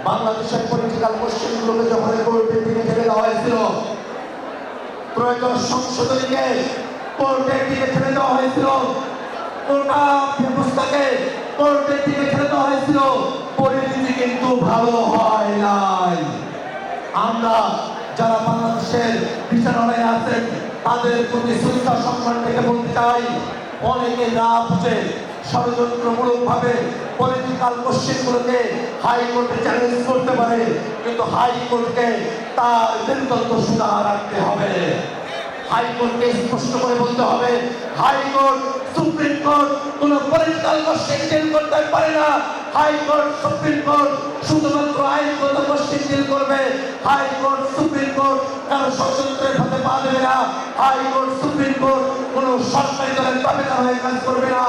বাংলাদেশের পলিটিক্যাল কোশ্চেনগুলোকে যখন কোর্টের দিকে ঠেলে দেওয়া হয়েছিল, ত্রয়োদশ সংশোধনীকে কোর্টের দিকে ঠেলে দেওয়া হয়েছিল, কোটা ব্যবস্থাকে কোর্টের দিকে ঠেলে দেওয়া হয়েছিল, পরিস্থিতি কিন্তু ভালো হয় নাই। আমরা যারা বাংলাদেশের বিচারালয়ে আছেন তাদের প্রতি শ্রদ্ধা সম্মান থেকে বলতে চাই, অনেকে না বুঝে ষড়যন্ত্রমূলক ভাবে পলিটিক্যাল কোশ্চেনগুলোকে হাইকোর্টে চ্যালেঞ্জ করতে পারে, কিন্তু হাইকোর্টকে তার মেরুদণ্ড সোজা রাখতে হবে। হাইকোর্টকে স্পষ্ট করে বলতে হবে, হাইকোর্ট সুপ্রিম কোর্ট কোন পলিটিক্যাল কোশ্চেন ডিল করতে পারে না। হাইকোর্ট সুপ্রিম কোর্ট শুধুমাত্র আইনগত কোশ্চেন ডিল করবে। হাইকোর্ট সুপ্রিম কোর্ট কারো ষড়যন্ত্রের হাতে পা দেবে না। হাইকোর্ট সুপ্রিম কোর্ট কোন সরকারি দলের দাবিদার হয়ে কাজ করবে না।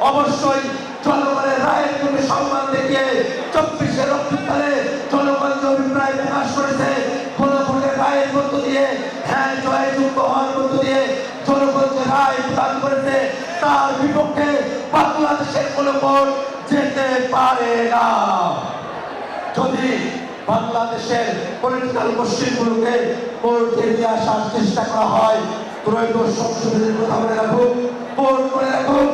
অবশ্যই জনগণের রায়ের প্রতি সম্মান দেখিয়ে 24-এর অভ্যুত্থানে জনগণ যে অভিপ্রায় প্রকাশ করেছে, গণভোটের রায়ের মধ্য দিয়ে, হ্যাঁ জয়যুক্ত হওয়ার মধ্য দিয়ে জনগণ যে রায় প্রদান করেছে, তার বিপক্ষে বাংলাদেশের কোন কোর্ট যেতে পারে না। যদি বাংলাদেশের পলিটিক্যাল কোশ্চেনগুলোকে কোর্টে নিয়ে আসার চেষ্টা করা হয়, ত্রয়োদশ সংশোধনীর কথা মনে রাখুন, কোর্ট মনে রাখুন,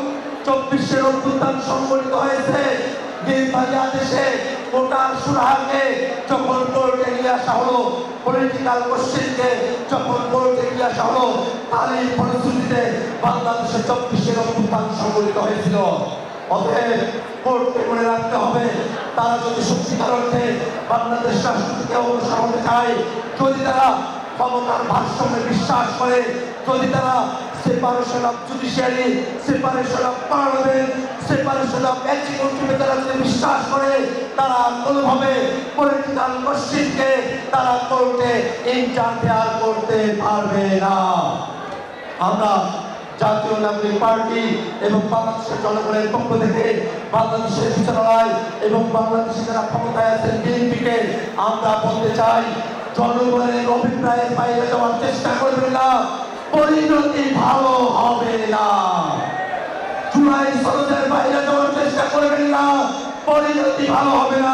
24-এর অভ্যুত্থান সংঘটিত হয়েছে নির্বাহী আদেশে কোটার সুরাহাকে যখন কোর্টে নিয়ে আসা হলো, পলিটিক্যাল কোশ্চেনকে যখন কোর্টে নিয়ে আসা হলো, তারই ফলশ্রুতিতে বাংলাদেশে 24-এর অভ্যুত্থান সংঘটিত হয়েছিল। অতএব কোর্টকে মনে রাখতে হবে, তারা যদি সত্যিকার অর্থে বাংলাদেশ রাষ্ট্রকে অনুসরণে চায়, যদি তারা ক্ষমতার ভারসাম্যে বিশ্বাস করে, যদি তারা separation of judiciary, separation of parliament, separation of এক্সিকিউটিভে তারা যদি বিশ্বাস করে, তারা কোনোভাবে পলিটিক্যাল কোশ্চেনকে তারা কোর্টে ইন্টারফেয়ার করতে পারবে না। আমরা জাতীয় নাগরিক পার্টি এবং বাংলাদেশের জনগণের পক্ষ থেকে বাংলাদেশের বিচারালয় এবং বাংলাদেশে যারা ক্ষমতায় আছেন বিএনপিকে আমরা বলতে চাই, জনগণের অভিপ্রায়ের বাইরে যাওয়ার চেষ্টা করবেন না, পরিণতি ভালো হবে না। জুলাই সনদের বাইরে যাওয়ার চেষ্টা করবেন না, পরিণতি ভালো হবে না।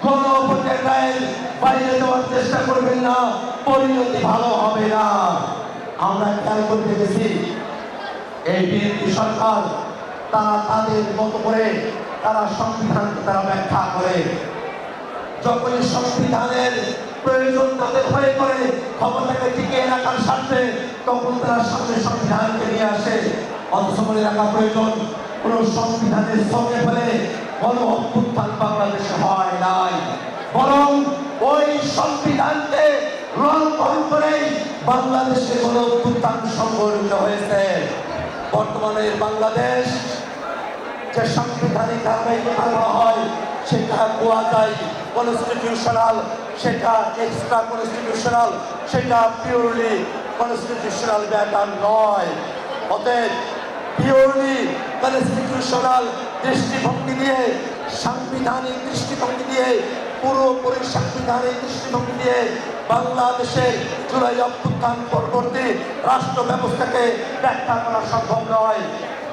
গণভোটের রায়ের বাইরে যাওয়ার চেষ্টা করবেন না, পরিণতি ভালো হবে না। আমরা খেয়াল করতে গেছি, এই বিএনপি সরকার তারা তাদের মতো করে তারা সংবিধানকে তারা ব্যাখ্যা করে। যখনই সংবিধানের প্রয়োজন তাদের হয়ে করে ক্ষমতাকে টিকিয়ে রাখার স্বার্থে, তখন তারা সামনে সংবিধানকে নিয়ে আসে। অথচ মনে রাখা প্রয়োজন, কোন সংবিধানের সঙ্গে ফেলে গণ অভ্যুত্থান বাংলাদেশে হয় নাই, বরং ওই সংবিধানকে লঙ্ঘন করেই বাংলাদেশে গণ অভ্যুত্থান সংঘটিত হয়েছে। বর্তমানে বাংলাদেশ যে সাংবিধানিক ধারাবাহিক করা হয়, সেটা কোয়াজাই কনস্টিটিউশনাল, সেটা এক্সট্রা কনস্টিটিউশনাল, সেটা পিওরলি কনস্টিটিউশনাল ব্যাপার নয়। অতএব পিওরলি কনস্টিটিউশনাল দৃষ্টিভঙ্গি দিয়ে, সাংবিধানিক দৃষ্টিভঙ্গি দিয়ে, পুরোপুরি সাংবিধানিক দৃষ্টিভঙ্গি দিয়ে বাংলাদেশের জুলাই অভ্যুত্থান পরবর্তী রাষ্ট্র ব্যবস্থাকে ব্যাখ্যা করা সম্ভব নয়।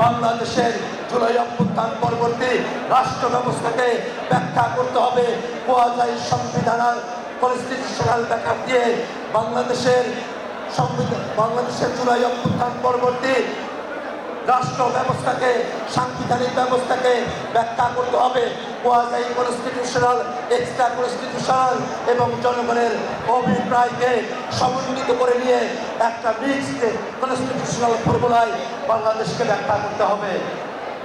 বাংলাদেশের জুলাই অভ্যুত্থান পরবর্তী রাষ্ট্র ব্যবস্থাকে ব্যাখ্যা করতে হবে কোয়াজাই সংবিধানাল কনস্টিটিউশনাল ব্যাখ্যা দিয়ে। বাংলাদেশের জুলাই অভ্যুত্থান পরবর্তী রাষ্ট্র ব্যবস্থাকে, সাংবিধানিক ব্যবস্থাকে ব্যাখ্যা করতে হবে কোয়াজাই কনস্টিটিউশনাল, এক্সট্রা কনস্টিটিউশনাল এবং জনগণের অভিপ্রায়কে সমন্বিত করে নিয়ে একটা মিক্সড কনস্টিটিউশনাল ফর্মুলায় বাংলাদেশকে ব্যাখ্যা করতে হবে।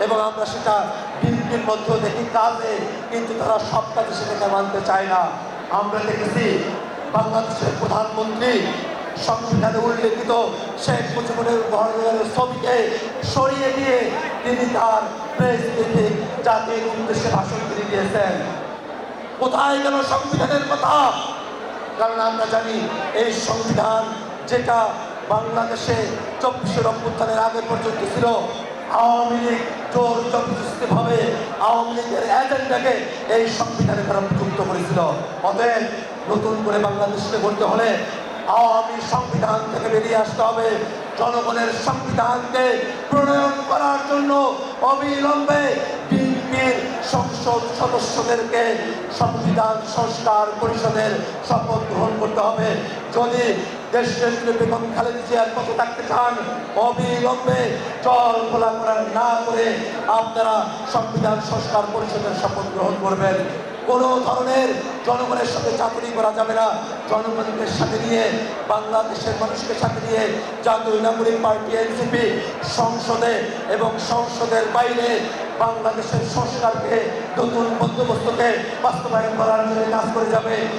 এবং আমরা সেটা বিএনপির মধ্যেও দেখি কাজে, কিন্তু তারা সব কাজে সেটাকে মানতে চায় না। আমরা দেখেছি বাংলাদেশের প্রধানমন্ত্রী সংবিধানে উল্লেখিত শেখ মুজিবুর রহমানের ছবিকে সরিয়ে দিয়ে তিনি তার প্রেস মিটে জাতির উদ্দেশ্যে ভাষণ তিনি দিয়েছেন। কোথায় গেল সংবিধানের কথা? কারণ আমরা জানি এই সংবিধান যেটা বাংলাদেশে 24-এর অভ্যুত্থানের আগে পর্যন্ত ছিল, আওয়ামী লীগ জোর জবরদস্তিভাবে আওয়ামী লীগের এজেন্ডাকে এই সংবিধানে তারা যুক্ত করেছিল। অতএব নতুন করে বাংলাদেশকে গড়তে হলে আওয়ামী সংবিধান থেকে বেরিয়ে আসতে হবে। জনগণের সংবিধানকে প্রণয়ন করার জন্য অবিলম্বে বিএনপির সংসদ সদস্যদেরকে সংবিধান সংস্কার পরিষদের শপথ গ্রহণ করতে হবে। যদি দেশের বেগম খালেদা জিয়ার পথে থাকতে চান, অবিলম্বে জল খোলা করা না করে আপনারা সংবিধান সংস্কার পরিষদের শপথ গ্রহণ করবেন। কোনো ধরনের জনগণের সাথে চাতুরি করা যাবে না। জনগণকে সাথে নিয়ে, বাংলাদেশের মানুষকে সাথে নিয়ে জাতীয় নাগরিক পার্টি এনসিপি সংসদে এবং সংসদের বাইরে বাংলাদেশের সংস্কারকে, নতুন বন্দোবস্তকে বাস্তবায়ন করার জন্য কাজ করে যাবে।